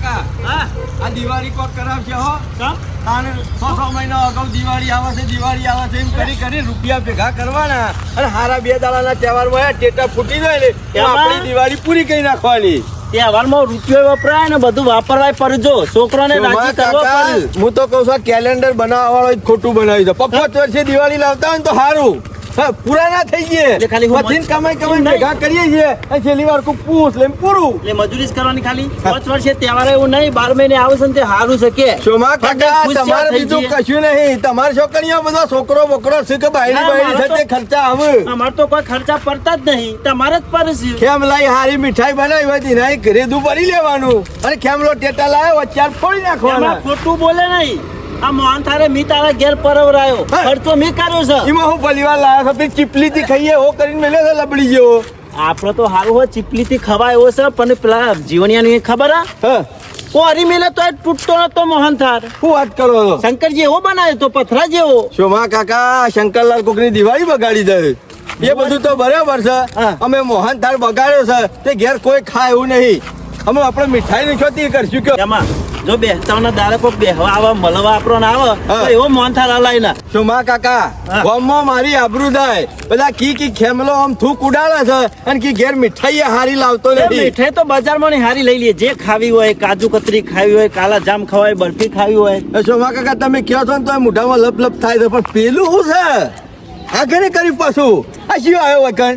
કાકા હા આ દિવાળી કોક કરાવશે હો સમ તાને 6 મહિના અગાઉ દિવાળી આવે છે એમ કરી રૂપિયા ભેગા કરવાના અને હારા 2 દાડાના તહેવાર હોય ટેટા ફૂટી જાય ને એમાં આપણી દિવાળી પૂરી કરી નાખવાની તહેવારમાં રૂપિયો વપરાય ને બધું વાપરવાય પડજો છોકરાને રાજી કરવો પડે હું તો કહું છું કેલેન્ડર બનાવવા વાળો જ ખોટું બનાવી દો 55 વર્ષે દિવાળી લાવતા હોય ને તો સારું પૂરા ના થઈ એટલે ખાલી ગયા પછી કમાઈ ભેગા કરીએ છીએ અને છેલ્લી વાર કોઈ પૂછ લે પૂરું એટલે મજૂરી જ કરવાની ખાલી 5 વર્ષે તહેવાર એવું નહીં 12 મહિને આવે છે ને તે સારું છે કે શોમા કાકા તમારે બીજું કશું નહીં તમારે છોકરીઓ બધો છોકરો બોકરો છે કે બાયડી સાથે ખર્ચા આવે અમાર તો કોઈ ખર્ચા પડતા જ નહીં તમારે જ પડે છે ખેમ લાઈ હારી મીઠાઈ બનાવી હતી ના ઘરે દુ ભરી લેવાનું અને ખેમલો ટેટા લાવ્યો ચાર ફોડી નાખવાના ખોટું બોલે નહીં આ મોહન થારે મી તારા ઘેર પરવરાયો ખર્ચો મી કર્યો છે એમાં હું પરિવાર લાવ્યો છે ચીપલી થી ખાઈએ હો કરીને મેલે છે લબડી જેવો આપણો તો હારું હોય ચીપલી થી ખવાય એવો છે પણ પેલા જીવણિયાની ખબર હા કોરી મેલે તો તૂટતો નતો મોહન થાર શું વાત કરો છો શંકરજી એવો બનાવ્યો તો પથરા જેવો શોમા કાકા શંકરલાલ કોકની દિવાળી બગાડી દે એ બધું તો બરાબર છે અમે મોહન થાળ બગાડ્યો છે તે ઘેર કોઈ ખાય એવું નહીં અમે આપણે મીઠાઈ ની છોતી કરશું કે એમાં જો બે ત્રણ દાડે કોક બેહવા આવે મળવા આપણો ના આવે તો એવો મોહન થાળ હલાય ના શોમા કાકા ગામમાં મારી આબરૂ થાય બધા કી ખેમલો આમ થૂક ઉડાડે છે અને કી ઘેર મીઠાઈ હારી લાવતો નથી મીઠાઈ તો બજારમાં ની હારી લઈ લઈએ જે ખાવી હોય કાજુ કતરી ખાવી હોય કાલા જામ ખવાય બરફી ખાવી હોય શોમા કાકા તમે કહો છો ને તો મોઢામાં લપ લપ થાય છે પણ પેલું શું છે આ ઘરે કરી પાછું આ શું આવ્યો વકન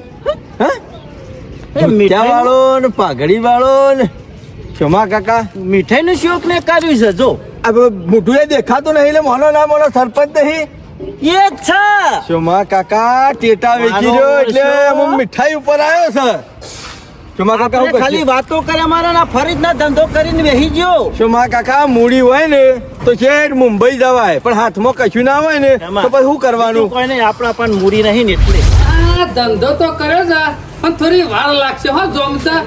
મીઠા વાળો ને પાઘડી વાળો ને શોમા કાકા મીઠાઈ નું શોખ ને કર્યું છે જો આ મોઢું એ દેખાતું નહીં એટલે મોનો ના મોનો સરપંચ નહીં એ જ છે શોમા કાકા ટેટા વેચી રહ્યો એટલે હું મીઠાઈ ઉપર આવ્યો છે શોમા કાકા ખાલી વાતો કરે મારા ના ફરી જ ના ધંધો કરીને બેસી ગયો શોમા કાકા મૂડી હોય ને તો છેક મુંબઈ જવાય પણ હાથમાં કશું ના હોય ને તો પછી શું કરવાનું કોઈ નહીં આપણા પણ મૂડી નહીં ને એટલે આ ધંધો તો કર્યો છે પણ થોડી વાર લાગશે હો જોમતા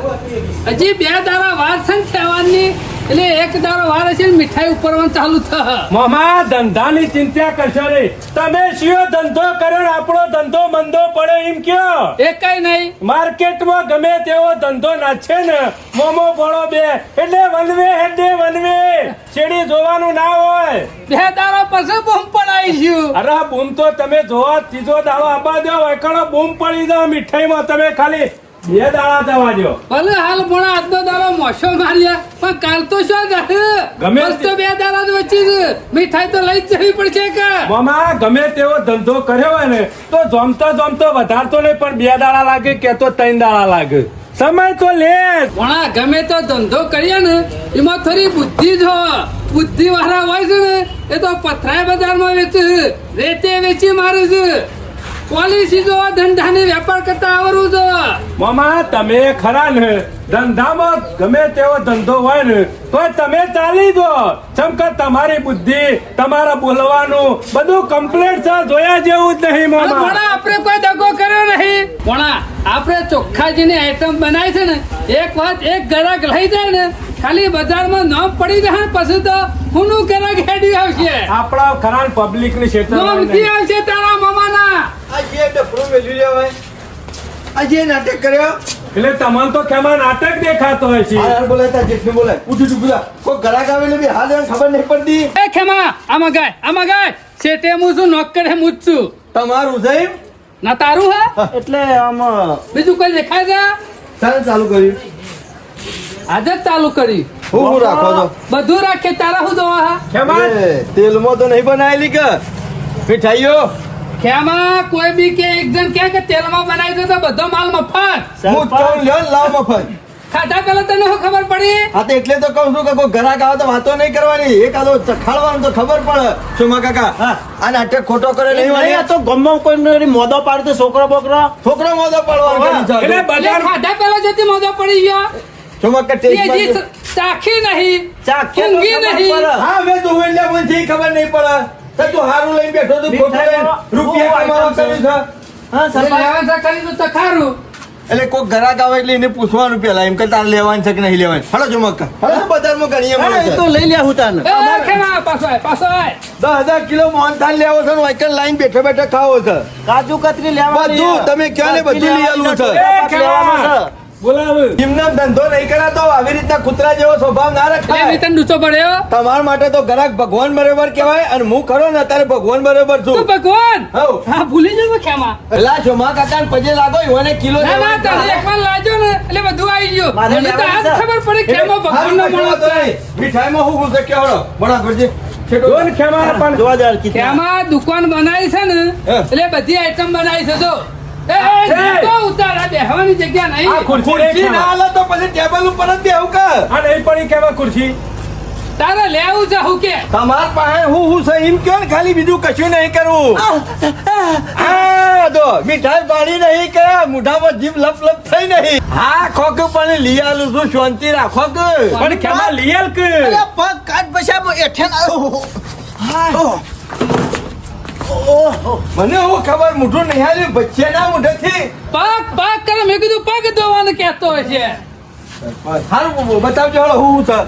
હજી 2 દાડા વાર છે ને થવાની એટલે 1 દાડો વાર હશે ને મીઠાઈ ઉપરવાનું ચાલુ થશે મામા ધંધાની ચિંતા કરશો નહીં તમે શિયો ધંધો કર્યો ને આપણો ધંધો મંદો પડે એમ કયો એ કઈ નહીં માર્કેટમાં ગમે તેવો ધંધો નાખે ને મોમો બોળો બે એટલે વનવે હેડે વનવે શેડી જોવાનું ના હોય 2 દાડા પછી બૂમ પડાઈશું અરે બૂમ તો તમે જોવા ત્રીજો દાડો આબા દો વૈકણો બૂમ પડી જાવ મીઠાઈમાં તમે ખાલી 2 દાડા જવા દો ભલે હાલ મોડા આજનો દાડો મોશો માર્યા પણ કાલ તો શું ગમે બસ તો 2 દાડા જ વચ્ચે મીઠાઈ તો લઈ જ જવી પડશે કે મામા ગમે તેવો ધંધો કર્યો હોય ને તો જમતો વધારતો નહીં પણ 2 દાડા લાગે કે તો 3 દાડા લાગે સમય તો લે મોણા ગમે તો ધંધો કરીએ ને એમાં થોડી બુદ્ધિ જો બુદ્ધિ વાળા હોય છે ને એ તો પથરાય બજારમાં વેચે રેતે વેચી મારે છે પોલિસી જો ધંધાને વેપાર કરતા આવડવું છે મામા તમે ખરા ને ધંધામાં ગમે તેવો ધંધો હોય ને તો તમે ચાલી દો ચમકે તમારી બુદ્ધિ તમારા બોલવાનું બધું કમ્પ્લીટ છે જોયા જેવું જ નહીં મામા મોણા આપણે કોઈ દગો કર્યો નહીં મોણા આપણે ચોખ્ખાજીની આઈટમ બનાવી છે ને એક વાત એક ગ્રાહક લઈ જાય ને ખાલી બજારમાં નામ પડી જાય ને પછી તો હુનું ગ્રાહક હેડી આવશે આપણા ખરા પબ્લિક ની નામથી આવશે તારા મામાના આ જે ડફરું મેલ્યું લેવાય આ જે નાટક કર્યો એટલે તમને તો કેમાં નાટક દેખાતો હોય છે હાલ બોલાતા જેટલું બોલાય ઉઠી બોલા કોઈ ઘરાક આવે એટલે બી હાલ ખબર નહીં પડતી એ ખેમા આમાં ગાય શેઠે હું શું નોકર હે હું છું તમારું સાહેબ ના તારું હે એટલે આમ બીજું કોઈ દેખાય છે ચાલુ કર્યું આજે જ ચાલુ કરી હું રાખો છો બધું રાખે તારા હું જોવા હા કેમાં તેલમાં તો નહીં બનાવેલી કે મીઠાઈઓ ખેમા કોઈ બી કે એક જણ કે તેલમાં બનાવી દે તો બધો માલ મફત હું ચૌલ લ્યો ને લાવ મફત ખાધા પેલા તને શું ખબર પડી હા તો એટલે તો કહું છું કે કોઈ ઘરાક આવે તો વાતો નહીં કરવાની એકાદો ચખાડવાનું તો ખબર પડે સુમા કાકા આ નાટક ખોટો કરે નહીં વાળી તો ગમમાં કોઈ મોદો પાડતો છોકરો છોકરો મોદો પાડવાનો એટલે બજાર ખાધા પેલા જતી મોજો પડી ગયો સુમા કે ટેસ્ટ ચાખી નહીં ચાખી ઊંઘી નહીં હા મેં તો વેલ્યા મને જે ખબર નહીં પડે તો તું હારું લઈને બેઠો તું ખોટું લઈને રૂપિયા કમાવા કર્યું છે હા સરપંચ લેવા કરી તો ખારું એટલે કોઈ ઘરાક આવે એટલે એને પૂછવાનું પેલા એમ કે તારે લેવાનું છે કે નહીં લેવાનું હલો ચમક્કા હલો બજારમાં ગણીએ મળે તો લઈ લે હું તાને એ ખેમા પાછો આય 10,000 કિલો મોહનથાળ લેવો છે ને વાયકલ લાઈન બેઠો બેઠો ખાવો છે કાજુ કતરી લેવા બધું તમે ક્યાં ને બધું લઈ આલું છે બોલાવ એમને ધંધો નહીં કરાતો આવી રીતના કૂતરા જેવો સ્વભાવ ના એટલે રખાય મેં તને ડૂચો પડ્યો તમારા માટે તો ગ્રાહક ભગવાન બરોબર કહેવાય અને હું ખરો ને અત્યારે ભગવાન બરોબર તું છું ભગવાન હઉ. હા ભૂલી જજો ખેમા પેલા ચોમા કાકાને પજે લાગો ઈવોને કિલો ના ના લેવાનો તને એકવાર લાજો ને એટલે બધું આવી ગયું મારે મને તો આજ લેવાનું છે. ખબર પડી ખેમો ભગવાન નો માણસ છે. મીઠાઈમાં હું છે કેવડો બડા કરજે જોન ખેમા પણ જોવા જાવ કિतना ખેમા દુકાન બનાવી છે ને હે. એટલે બધી આઈટમ બનાવી છે જો એ તો ઉતાર આ બેહવાની જગ્યા આ નહીં ખુરશી ના હાલે તો પછી ટેબલ ઉપર જ બેહું કે આ નહીં પડી કેવા ખુરશી તારે લેવું છે હું કે તમાર પાસે હું છે એમ કયો ને ખાલી બીજું કશું નહીં કરવું આ દો મીઠાઈ પાડી નહીં કે મોઢામાં જીભ લપ લપ થઈ નહીં હા ખોક પણ લઈ આલું છું શાંતિ રાખો કે પણ ખેમા લીયલ કે પગ કાટ પછી એઠે મને હું ખબર મોઢું નહીં હાલ્યું બચ્ચે ના મોઢેથી પગ પગ કરે મેં કીધું પગ ધોવાનું કહેતો હોય છે સારું બતાવજો હળો હું છે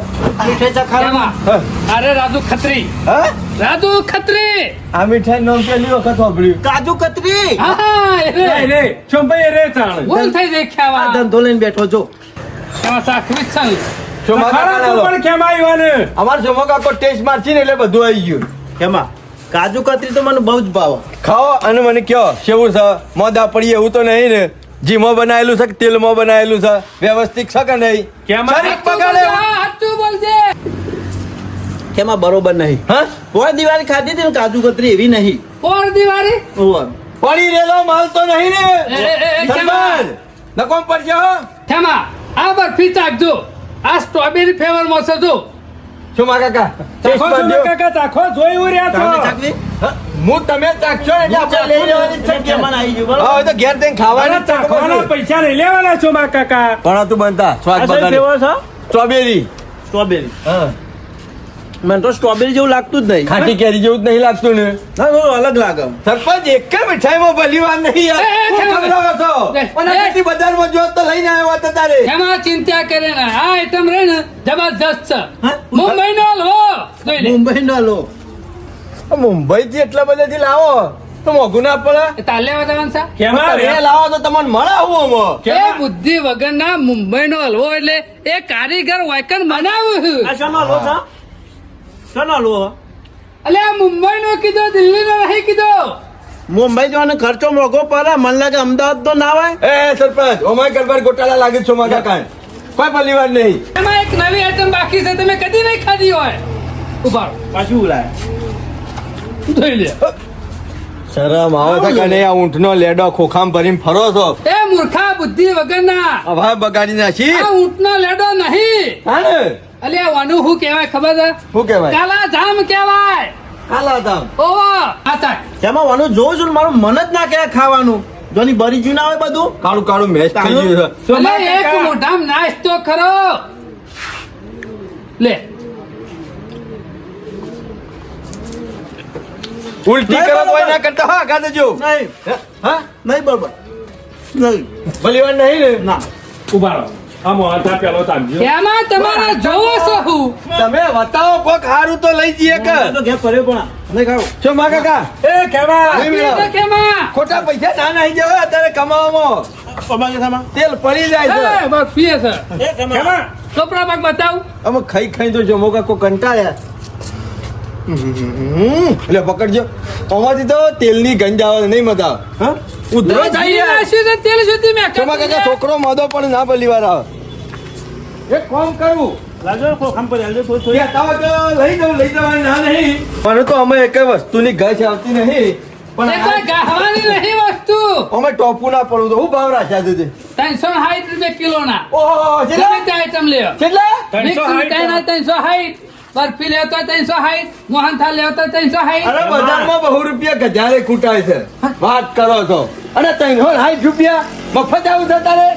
મીઠે ચખાડો ખેમા અરે રાજુ ખત્રી હા રાજુ ખત્રી આ મીઠાઈ નામ પહેલી વખત વાપર્યું કાજુ કતરી હા રે એ રે ચોંભાઈ રે ચાણ ભૂલ થઈ જાય આ ખેમા ધંધો લઈને બેઠો છો ખેમા સાખવી જ છે ને. ચોમા ખરા કાકાને તું હાલો. પણ ખેમા આવ્યો ને અમાર ચોમા કાકો ટેસ્ટ મારছি ને એટલે બધું આવી ગયું કેમાં કાજુ કતરી તો મને બહુ જ ભાવે ખાઓ અને મને કયો કેવું છે મોદા પડી એવું તો નહીં ને જીમાં બનાવેલું છે કે તેલમાં બનાવેલું છે વ્યવસ્થિત છે કે નહીં કેમ શરીર બગાડે એવું? હાચું બોલજે કેમાં બરોબર નહીં હા કોઈ દિવાળી ખાધી હતી ને કાજુ કતરી એવી નહીં કોણ દિવાળી ઓહો. પડી રહેલો માલ તો નહીં ને એ, સરપંચ નકોમ પડશે હો ખેમા આ બરફી ચાખજો આ સ્ટ્રોબેરી ફ્લેવર માં છે જો ચોમા કાકા ટેસ્ટ ચાખો કરજો. છો કાકા ચાખો જોઈ રહ્યા તમે છો ચાખવી? હા, હું તમે ચાખશો ને એટલે આપણે લઈ લેવાની જ છે કે. કેમાં આવી ગયું, હા, બરોબર? હવે તો ઘેર જઈને ખાવાની જ છે, ખબર ચાખવાના છે? પૈસા નહીં લેવાના છો મા કાકા પણ તું બનતા આ સ્વાદ શું બગાડે flavor છે? સ્ટ્રોબેરી સ્ટ્રોબેરી હા મને તો સ્ટ્રોબેરી જેવું લાગતું જ નહીં ખાટી કેરી જેવું જ નહીં લાગતું ને ના થોડું અલગ લાગે સરપંચ એક કે મીઠાઈમાં ભલી વાત નહીં યાર એ, શું ખેમા. ખવડાવો છો એ, અને એ. કેટલી બજારમાં જો તો લઈને આવ્યો હતો તારે ખેમા ચિંતા કરે ને આ આઈટમ રે ને જબરજસ્ત છે હા? મુંબઈ નો હલવો જોઈ લે મુંબઈ નો લો મુંબઈ થી એટલા બધાથી લાવો તો મોઘું ના પડે એ તાલે વધારવાનું છે કેમાં તમે લાવો તો તમને મળે આવું આમાં એ બુદ્ધિ વગરના મુંબઈ નો હલવો એટલે એ કારીગર વાયકન બનાવ્યું આ શાનો લો છે શાનો લો એટલે આ મુંબઈ નો કીધો દિલ્હી નો નહીં કીધો મુંબઈ જવાનો ખર્ચો મોઘો પડે મને લાગે અમદાવાદ તો ના હોય એ સરપંચ ઓમાય ગરબાર ગોટાળા લાગે છો મારા કાન કોઈ ભલી વાત નહીં એમાં એક નવી આઈટમ બાકી છે તમે કદી નહીં ખાધી હોય ઉભારો પાછું ઉલાય જોઈ લે શરમ આવે છે કે નહીં આ ઊંટનો લેડો ખોખામ ભરીને ફરો છો એ મૂર્ખા બુદ્ધિ વગરના હવે બગાડી નાખી આ ઊંટનો લેડો નહીં હા ને અલ્યા વાનું શું કહેવાય ખબર છે શું કહેવાય કાલા જામ કહેવાય હાલા તામ ઓવો આ તાક તેમાં વાનું જોઉં છું ને મારું મન જ ના કે ખાવાનું જોની બરી જ્યું ના હોય બધું કાળું કાળું મેચ થઈ ગયું છે છો મા અલે એક કાકા મોઢામ નાસ્તો ખરો લે ઉલટી નહીં, કરો બરાબર. કોઈ ના કરતા હા ગાતે જો નહીં હા નહીં બરોબર નહીં ભલી વાત નહીં ને ના ઉભા રહો આ મોહનથા પેલો તામજો એમાં તમારે જોવો છો હું તમે બતાવો કોક હારું તો લઈ જઈએ કે તો ઘેર પડ્યો પણ નહીં ખાવ છો મા કાકા એ કેવા નહીં મેળવો. કેમાં ખોટા પૈસા ના નાઈ જવા અત્યારે કમાવામાં પમાગે થામા તેલ પડી જાય છે એ બસ પીએ છે એ કેમાં કેવા કપડા પાક બતાવ અમે ખાઈ ખાઈ તો જમો કાકો કંટાળ્યા એટલે પકડજો આમાંથી તો તેલની ગંજ આવે નહીં મજા આવે હા ઉધરો ઘી થાય નાખ્યું છે તેલ સુધી મેં છો મા કાકા છોકરો મોદો પણ ના ભલી વાર આવે એક કામ કરું લાજો કો ખામ પર આલજો થોડી થોડી કહેતા હોય તો લઈ જવાની ના નહીં પણ તો અમે એક વસ્તુની ઘસ આવતી નહીં પણ એ કોઈ ગાવાની નહીં વસ્તુ અમે ટોપુ ના પડવું તો હું ભાવ રાખ્યા છે તે 360 રૂપિયા કિલો ના ઓહો ગમે તે આઈટમ લ્યો કેટલા મિક્સ 360 મીઠાઈના 360 બરફી લેતો 360 મોહનથાળ લેતો 360 અરે બજારમાં બહુ રૂપિયા ગજારે કૂટાય છે વાત કરો છો અને 360 રૂપિયા મફત આવું છે તારે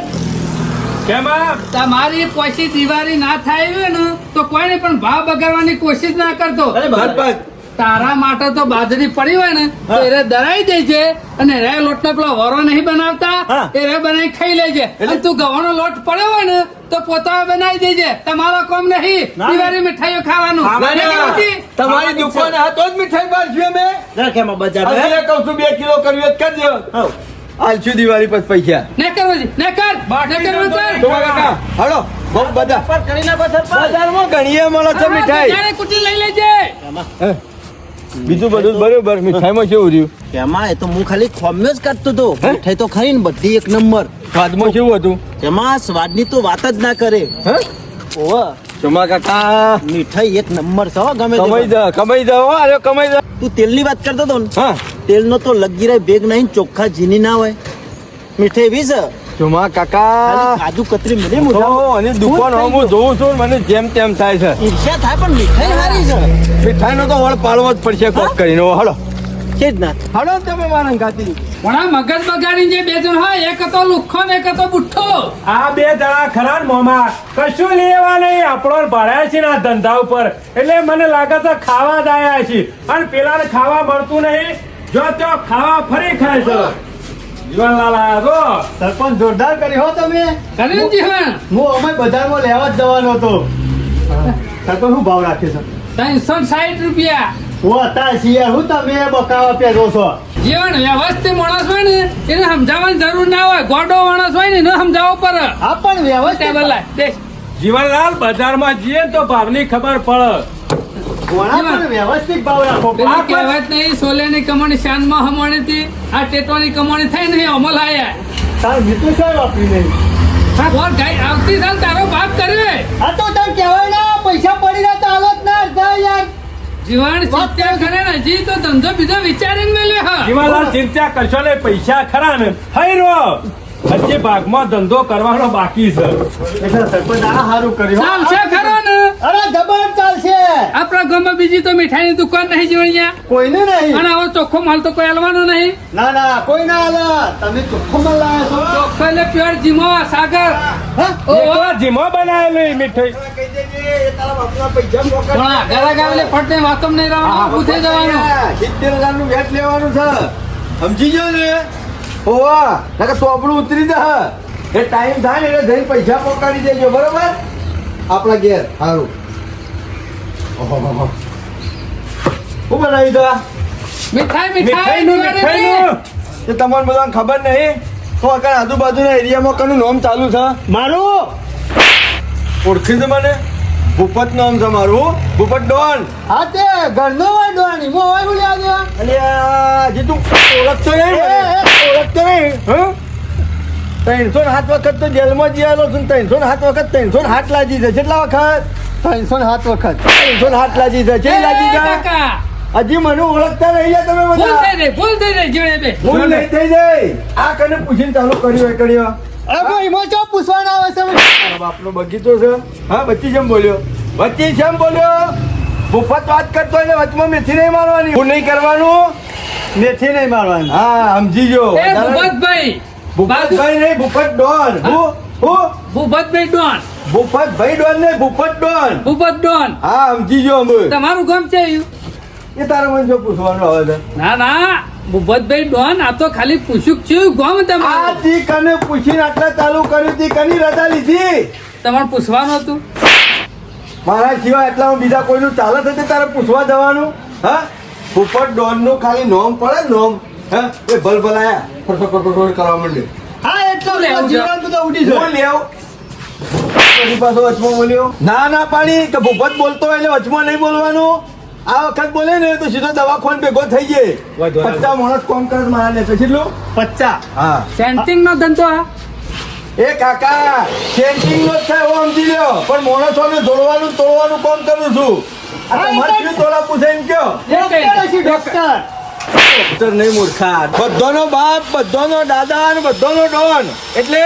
કેમાં તમારી પછી દિવાળી ના થાય હોય ને તો કોઈને પણ ભાવ બગાડવાની કોશિશ ના કરતો અરે બરાબર. સરપંચ તારા માટે તો બાજરી પડી હોય ને તો એ રે દરાઈ દેજે અને રે લોટનો પેલો વરો નહીં બનાવતા હા. એ રે બનાવી ખાઈ લેજે અને તું ઘઉંનો લોટ પડ્યો હોય ને તો પોતા બનાવી દેજે તમારો કોમ નહીં ના. દિવાળી મીઠાઈઓ ખાવાનું ના, ના, નથી ના. હોતી? તમારી દુકાને હા તો જ મીઠાઈ બાર છું અમે જરા કેમાં બજાર હજી એ કહું છું 2 કિલો કરવી હોય તો કરજો હાવ આલશું દિવાળી પછી પૈસા ને કરવાજી ને કર બાકી ને કર ધંધો કર તો કાકા હળો બહુ બધા સરપંચ કરી નાખો સરપંચ બજારમાં ઘણીએ મળે છે મીઠાઈ જાણે કુટી લઈ લેજે હે? બીજું બધું બરોબર મીઠાઈમાં કેવું રહ્યું એમાં એ તો હું ખાલી ખોમ્યો જ કાઢતો હતો હે? મીઠાઈ તો ખરી ને બધી એક નંબર સ્વાદમાં કેવું હતું એમાં સ્વાદની તો વાત જ ના કરે હે ઓવા ચોમા કાકા મીઠાઈ એક નંબર છે હો, ગમે તે કમાઈ જા હો, અરે કમાઈ જા તું તેલની વાત કરતો હતો ને હા તેલનો તો લગી રહે ભેગ નહીં ચોખ્ખા જીની ના હોય મીઠાઈ વીસ ચોમા કાકા કાજુ કતરી મિલી તો અને દુકાન હું જોઉં છું મને જેમ તેમ થાય છે ઈર્ષ્યા થાય પણ મીઠાઈ સારી છે મીઠાઈનો તો વળ પાડવો જ પડશે કોક કરીને હળો છે જ ના હળો ને તમે મારા ગાતી પણ આ મગજ બગાડી જે બે જણ હોય એક હતો લુખ્ખો ને એક હતો બુઠ્ઠો આ બે જણા ખરા ને મોમાં કશું લેવા નહીં આપણો ભરાય છે ને આ ધંધા ઉપર એટલે મને લાગે છે ખાવા જ આયા છે અને પેલાને ખાવા મળતું નહીં જો તો ખાવા ફરી ખાય છે જીવનલાલ આયા છો સરપંચ જોરદાર કરી હો તમે કરીને જીવન હું અમે બજારમાં લેવા જ જવાનો હતો સરપંચ શું ભાવ રાખે છે 360 રૂપિયા હું હતા છીએ હું તમે બકાવા પહેરો છો જીવન વ્યવસ્થિત માણસ હોય ને એને સમજાવવાની જરૂર ના હોય ગોડો માણસ હોય ને એને સમજાવવો પડે આ પણ વ્યવસ્થિત ટેબલ લાય દે જીવનલાલ બજારમાં જઈએ ને તો ભાવની ખબર પડે ઘોડા પણ વ્યવસ્થિત ભાવ રાખો પેલી કહેવત નહીં સોલેની કમાણી શાનમાં હમણી હતી આ ટેટોની કમાણી થઈ ને અમલ આયા તાર મીઠું શું વાપરી નહીં બોલ ગાય આવતી સાલ તારો બાપ કરે આ તો તને કહેવાય ના પૈસા પડી રહ્યા તો હાલત ના અડધા યાર જીવન ચિંતા કરે ને હજી તો ધંધો બીજો વિચારીને મેલ્યો હા જીવનલાલ ચિંતા કરશો ને પૈસા ખરા ને હઈ રો હજી ભાગમાં ધંધો કરવાનો બાકી છે એટલે સરપંચ આ સારું કર્યું હો. ચાલશે ખરો ને અરે જબર ચાલશે આપણા ગામમાં બીજી તો મીઠાઈની દુકાન નહીં જીવણિયા કોઈને નહીં અને આવો ચોખ્ખો માલ તો કોઈ હાલવાનો નહીં ના ના કોઈ ના હાલે તમે ચોખ્ખો માલ લાયા છો ચોખ્ખો એટલે પ્યોર જીમો સાગર હા? ઓહો જીમો બનાવેલી મીઠાઈ પણ આગળ ગાવલે ફટને વાતો નહીં રહેવાનું ઊભું થઈ જવાનું 70,000 નું વેટ લેવાનું છે સમજી ગયો ને ઓવા નકર તોપડું ઉતરી જા એ ટાઈમ થાય ને એટલે જઈને પૈસા પકડી દેજો બરોબર આપણા ઘેર સારું શું બનાવી દો મીઠાઈ મીઠાઈનું તે તમને બધાને ખબર નહીં તો આગળ આજુબાજુના એરિયામાં કનું નામ ચાલુ છે મારું ઓળખી છે મને ભૂપત નામ છે મારું ભૂપત ડોન હા તે ઘરનો હોય ડોવાની મો હોય બોલ્યા દેવા અલ્યા હજી તું ઓળખતો નહીં મને? ઓળખતો નહીં હં? 307 વખત તો જેલમાં જયેલો છું 307 વખત 307 લાજી છે કેટલા વખત 307 વખત 307 લાજી છે કેટલી લાજી છે કાકા હજી મને ઓળખતા નહીં લ્યા તમે ભૂલ બધા થઈ રહી ભૂલ થઈ રહી જીવડે બે ભૂલ નહીં થઈ જાય આ કને પૂછીને ચાલુ કર્યું એ કર્યો અરે ભાઈ એમાં ચો પૂછવાના આવે છે તારા બાપનો બગીચો છે હા બચ્ચી જેમ બોલ્યો બચ્ચી જેમ બોલ્યો ભૂપત વાત કરતો એટલે વચમાં મેથી નહીં મારવાની હું નહીં કરવાનું મેથી નહીં મારવાની હા સમજી ગયો એ ભૂપતભાઈ ભૂપતભાઈ નહીં ભૂપત ડોન હું ભૂપતભાઈ ડોન ભૂપતભાઈ ડોન નહીં ભૂપત ડોન ભૂપત ડોન હા સમજી ગયો અમે તમારું ગામ છે યું? એ તારે મને શું પૂછવાનું આવે છે ના ના ભૂપતભાઈ ડોન આ તો ખાલી પૂછ્યું કે છે ગામ આ તમારું તી કને પૂછીને આટલા ચાલુ કર્યું તી કની રજા લીધી તમારે પૂછવાનું હતું મારા સિવાય એટલામાં બીજા કોઈનું ચાલે છે તે તારે પૂછવા જવાનું હા ભૂપત ડોન નું ખાલી નોમ પડે ને નોમ હા એ ભલભલાયા ફટફટ કરવા માંડે હા એટલો લેવું છે. જીવન બધો ઉડી છે હું લેવ પછી પાછો વચમાં બોલ્યો ના ના પાણી કે ભૂપત બોલતો હોય એટલે વચમાં નહીં બોલવાનું આ વખત બોલે ને તો સીધો દવાખાન ભેગો થઈ જાય વાંધો નહીં. 50 માણસ કોમ કરે મારા ને કેટલું 50 હા સેન્ટિંગ નો ધંધો આ એ કાકા ચેન્જિંગ નો જ થાય એવો સમજી લ્યો પણ માણસોને જોડવાનું તોડવાનું કામ કરું છું આ તમારે કેવી તોડા પૂછે એમ કયો ડોક્ટર હશે ડોક્ટર ડોક્ટર નહીં મૂર્ખા બધાનો બાપ બધાનો દાદા અને બધાનો ડોન એટલે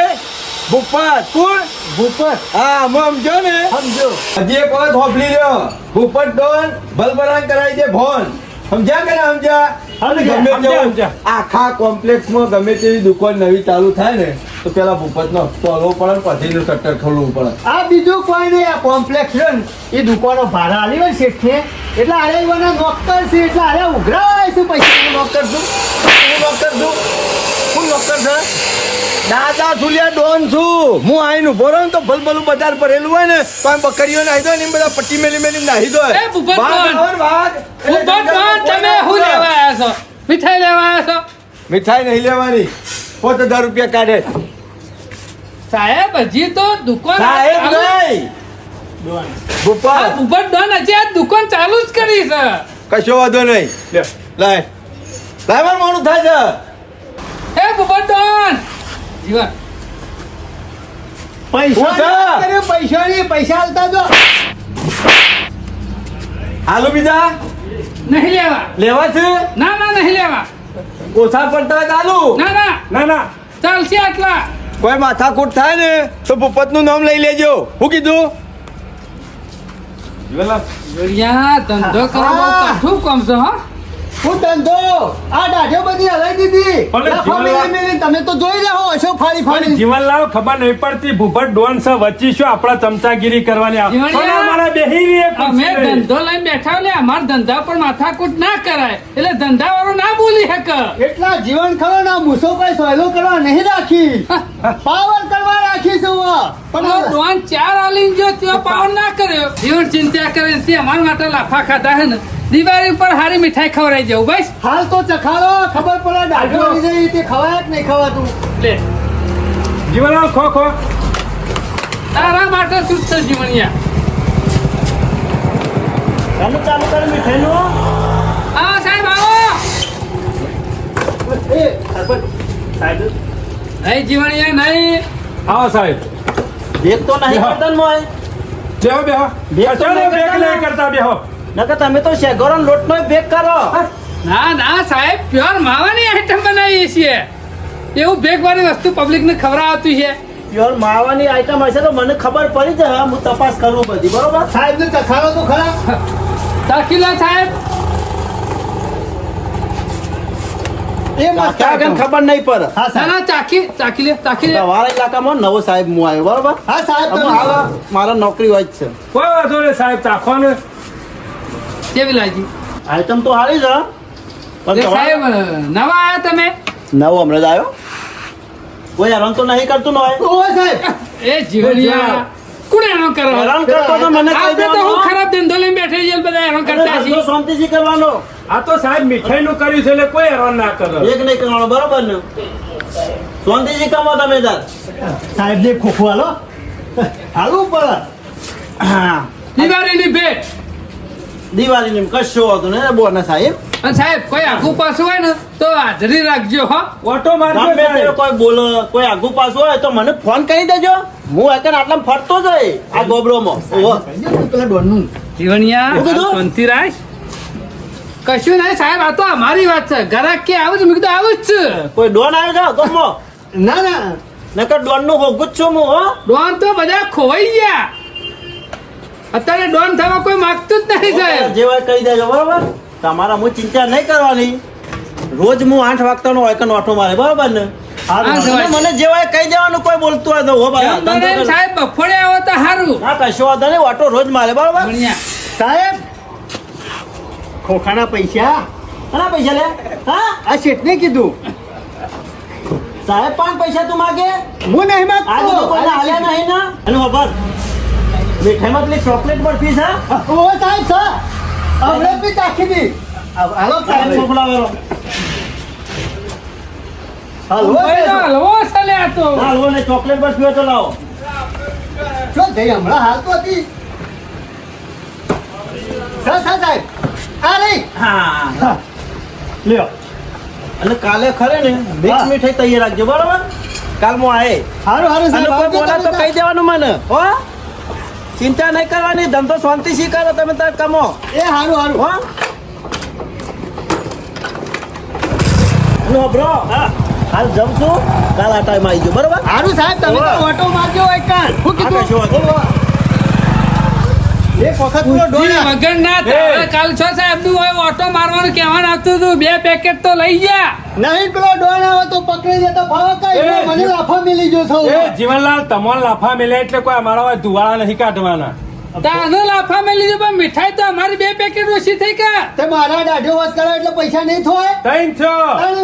ભૂપત કોણ ભૂપત હા અમે સમજો ને સમજો હજી એક વખત હોપલી લ્યો ભૂપત ડોન ભલભલાન કરાવી દે ભોન સમજ્યા કે ના સમજ્યા અને ગમે સમજ્યા, તેવું સમજ્યા. આખા કોમ્પ્લેક્સમાં ગમે તેવી દુકાન નવી ચાલુ થાય ને તો પેલા ભૂપતનો હપ્તો હલવો પડે ને પછીનું શટર ખોલવું પડે આ બીજું કોઈ નહીં આ કોમ્પ્લેક્સ છે ને એ દુકાનો ભાડા આલી હોય શેઠે એટલે અરે એવાના નોકર છે એટલે અરે ઉઘરાય છે પૈસા નોકર છું હું નોકર છું હું નોકર છે દાદા સુલિયા ડોન છું હું આઈને ઉભો રહું ને તો ભલભલું બજાર ભરેલું હોય ને તો આમ બકરીઓ નાહી દો ને એમ બધા પટ્ટી મેલી મેલી નાહી દો એ ભૂપત વાઘ ડોન. આવે ને વાઘ. એટલે ભૂપત ડોન તમે શું લેવા આવ્યા છો મીઠાઈ લેવા આવ્યા છો મીઠાઈ નહીં લેવાની 5000 રૂપિયા કાઢે. સાહેબ હજી તો દુકાન સાહેબ ચાલુ- નહીં આ ભૂપત ભૂપત ડોન હજી આ દુકાન ચાલુ જ કરી છે. કશો વાંધો નહીં લ્યો. લાય મારું મોડું થાય છે. એ ભૂપત ડોન જીવન પૈસા હું છે? નહીં કર્યું, પૈસા નહીં, પૈસા આલતા જો. હાલો બીજા નહીં લેવા લેવા છે ના ના નહીં લેવા ઓછા પડતા હોય તો હાલું. ના ના ના ના ચાલશે આટલા કોઈ માથાકૂટ થાય ને તો ભૂપતનું નામ લઈ લેજો. હું કીધું જીવનલાલ જોડિયા ધંધો કરો બહુ હા. કાઠું કામ છે હો હું ધંધો આ દાઢીઓ બધી હલાઈ દીધી. પણ લફા જીવનલાલ- મેલી મેલી તમે તો જોઈ રહ્યા હશો ફાડી પણ ફાડી. જીવનલાલ ખબર નહીં પડતી ભૂપત ડોન છે વચ્ચે શું આપણા ચમચાગીરી કરવાની આ? જીવનલાલ, પણ અમારા બેહી રહી એક અમે ખુરશી રહી. ધંધો લઈને બેઠા એટલે અમારા ધંધા પર માથાકૂટ ના કરાય એટલે ધંધા વાળો ના બોલી શકે એટલા જીવન ખરો ના મૂસો કોઈ સહેલો કરવા નહીં રાખી, પાવર કરવા રાખી છું આ. પણ પણ ડોન ચાર આલીને જો ત્યાં પાવર ના કર્યો જીવન ચિંતા કરે તે અમારા માટે લાફા ખાધા હે ને દિવાળી ઉપર હારી મીઠાઈ ખવડાવી જવું બસ હાલ તો ચખાડો, ખબર પડે દાઢીઓ આવી જાય તે ખવાય કે નહીં ખવાતું. લે જીવનલાલ ખો ખો તારા માટે શું છે જીવણિયા ચાલુ ચાલુ કરી મીઠાઈનું. હા સાહેબ આવો એ સરપંચ, સાહેબ નહીં જીવણિયા નહીં આવો સાહેબ બેગ તો નહીં હા. કરતા ને મોય. બેહો બેહો બેગ તો ચાલો નહીં બેગ કરતા નહીં ને. કરતા બેહો નકર તમે તો શેગોરન લોટનો બેગ કરો. ના ના સાહેબ પ્યોર માવાની આઈટમ બનાવીએ છીએ એવું ભેગ વાળી વસ્તુ પબ્લિક ને ખવડાવતું છે પ્યોર માવાની આઈટમ હશે તો મને ખબર પડી જાય. હું તપાસ કરું બધી, બરોબર? સાહેબને ચખાડો તો ખરા. દાખીલા સાહેબ એ મસ્ત ક્યાં કેમ item. ખબર નહીં પડે. હા ના સાહેબ, ના ચાખી લે તમારા ઇલાકામાં નવો સાહેબ હું આવ્યો, બરોબર? હા સાહેબ, અમે તમે હાલ મારા નોકરી હોય જ છે. કોઈ વાંધો નહીં સાહેબ ચાખો ને કેવી લાગી આઈટમ તો હારી છે, પણ એ સાહેબ તમારા- નવા આયા તમે નવો હમણાં જ આવ્યો. કોઈ હેરાન તો નહીં કરતું ને હોય? ઓહો સાહેબ, એ જીવણિયા કોણ એનો કરો હેરાન કરતો તો મને કહી આપણે તો હું દેવાનું. ખરાબ ધંધો લઈને બેઠી છે બધા એનો અને કરતા ધંધો છીએ શાંતિથી કરવાનો. આ તો સાહેબ મીઠાઈનું કર્યું છે એટલે કોઈ હેરાન ના કરો એક નહીં કરવાનો, બરોબર ને? શાંતિથી કમો તમે તાર. સાહેબને ખોખું હાલો. હાલવું પડે. હા. દિવાળીની ભેટ દિવાળીની કશો હતો ને બોનસ સાહેબ. અને સાહેબ કોઈ આગુ પાછું હોય ને તો હાજરી રાખજો હો ઓટો મારજો ગમે તે સાહેબ. કોઈ બોલો, કોઈ આગુ પાછું હોય તો મને ફોન કરી દેજો. હું એકન આટલા ફરતો જ હોય આ ગોબરોમાં. ઓહો. કહી દો ને પેલા ડોનનું. જીવણિયા શું કીધું? શાંતિરાજ કશું નહીં સાહેબ આ તો અમારી વાત છે ઘરાક કે આવું છે મેં કીધું આવું જ છે કોઈ ડોન આવ્યો છે ગમો? ના ના, નકર ડોન નું હોગું જ છું હું, હો. ડોન તો બધા ખોવાઈ ગયા અત્યારે ડોન થવા કોઈ માંગતું જ નહીં સાહેબ જે હોય કહી દેજો, બરોબર? તમારા હું ચિંતા નહીં કરવાની. રોજ હું 8 વાગતાનો હોય કે ઓઠો મારે, બરોબર ને? આઠ અને વાગે. મને જે હોય કહી દેવાનું. કોઈ બોલતું હોય તો હો ભાઈ, એમ બને એમ સાહેબ બફોડે આવો તો સારું હા કશો વાંધો નહીં. ઓટો રોજ મારે, બરોબર? જીવણિયા સાહેબ, ખોખાના પૈસા ઘણા પૈસા લે. હા આ શેઠને કીધું. સાહેબ પણ પૈસા તું માગે? હું નહીં આજે તો કોઈને માંગતો. હાલ્યા નહીં ને? અને ખબર મીઠાઈમાં પેલી ચોકલેટ બરફી છે. ઓહો સાહેબ, સર હમણે બી ચાખી દી. હાલો સાહેબ સાહેબ, મોકલાવેલો. હાલો ભાઈ સાહેબ. હલવો ચાલે આ તો ના લો ને ચોકલેટ બરફી હોય તો લાવો. શું થઈ હમણાં હાલ તો હતી. સર સાહેબ, આ રહી. હા. લ્યો. અને કાલે ખરે ને મિક્સ હા. મીઠાઈ તૈયાર રાખજો, બરોબર? કાલ હું આયે. હારું હારું અને સાહેબ, કોઈ આવજો બોલા તો તમે કહી દેવાનું મને, હો. ચિંતા નહીં કરવાની. ધંધો શાંતિથી કરો તમે તાર કમો, એ હારું હારું. હો. નો બ્રો, હાલ જમશું. કાલ આ ટાઈમ આવી ગયો, બરોબર? હારું સાહેબ, તમે તો ઓહો. ઓટો મારજો હોય કાન. શું હા, કશો વાંધો કીધું? એક વખત પેલો જી ડોન વગર ના તારે કાલ છો સાહેબ નું હોય ઓટો મારવાનું કહેવાનું આવતું હતું 2 પેકેટ તો લઈ ગયા નહીં પેલો ડોન આવે તો પકડી જતો ભાવ કઈ એ, મને લાફા મિલી જો સૌ. એ જીવનલાલ તમારે લાફા મેલે એટલે કોઈ અમારા હોય ધુવાળા નહીં કાઢવાના તાનો લાફા મેં લીધું પણ મીઠાઈ તો અમારી 2 પેકેટ ઓછી થઈ કા તે મારા દાઢીઓ વસ કરે એટલે પૈસા નહીં થોય. ત્રણ છો તાણ.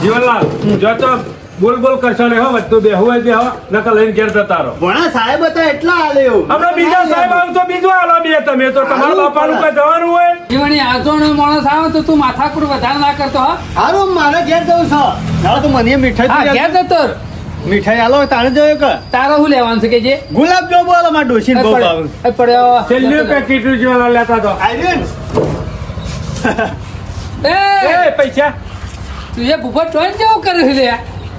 જીવનલાલ જો તો બોલ બોલ કરશો ને હો બધું બેહવું હોય બેહો નકર લઈને ઘેર જતા રહો ભણા સાહેબ હતા એટલા આલ્યો હમણાં બીજા સાહેબ આવ તો બીજો આલો બે તમે તો તમારા બાપાનું કઈ જવાનું હોય જીવણી આજોનો માણસ આવે તો તું માથાકૂટ વધારે ના કરતો હા હારું મારે ઘેર જવું છે ચાલો તો મને મીઠાઈ હા તો ઘેર જતો રહે. મીઠાઈ આલો તારે જોયો કે તારે શું લેવાનું છે કે જે ગુલાબ જાંબુ આલો મારા ડોશીને બહુ ભાવે પડ્યો છેલ્લું પેકેટ જો લેતા તો આર્યન એ એ પૈસા તું એ ભૂપત ટોન જેવું કરે છે લે